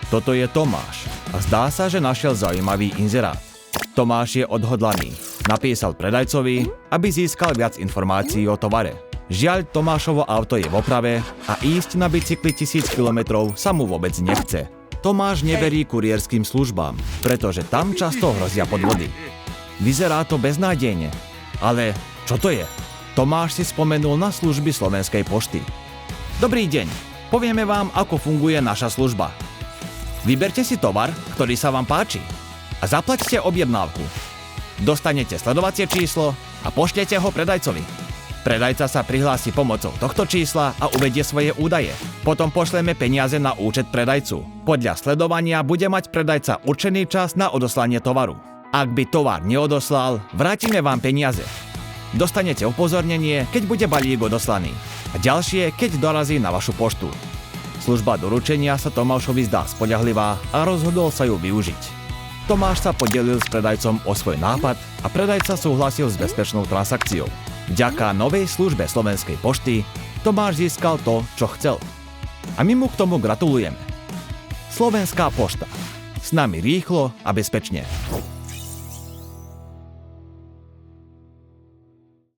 Toto je Tomáš a zdá sa, že našiel zaujímavý inzerát. Tomáš je odhodlaný. Napísal predajcovi, aby získal viac informácií o tovare. Žiaľ, Tomášovo auto je v oprave a ísť na bicykli 1000 km sa mu vôbec nechce. Tomáš neverí kurierským službám, pretože tam často hrozia podvody. Vyzerá to beznádejne. Ale čo to je? Tomáš si spomenul na služby Slovenskej pošty. Dobrý deň, povieme vám, ako funguje naša služba. Vyberte si tovar, ktorý sa vám páči a zaplaťte objednávku. Dostanete sledovacie číslo a pošlete ho predajcovi. Predajca sa prihlási pomocou tohto čísla a uvedie svoje údaje. Potom pošleme peniaze na účet predajcu. Podľa sledovania bude mať predajca určený čas na odoslanie tovaru. Ak by tovar neodoslal, vrátime vám peniaze. Dostanete upozornenie, keď bude balík odoslaný. A ďalšie, keď dorazí na vašu poštu. Služba doručenia sa Tomášovi zdá spoľahlivá a rozhodol sa ju využiť. Tomáš sa podelil s predajcom o svoj nápad a predajca súhlasil s bezpečnou transakciou. Vďaka novej službe Slovenskej pošty Tomáš získal to, čo chcel. A my mu k tomu gratulujeme. Slovenská pošta. S nami rýchlo a bezpečne.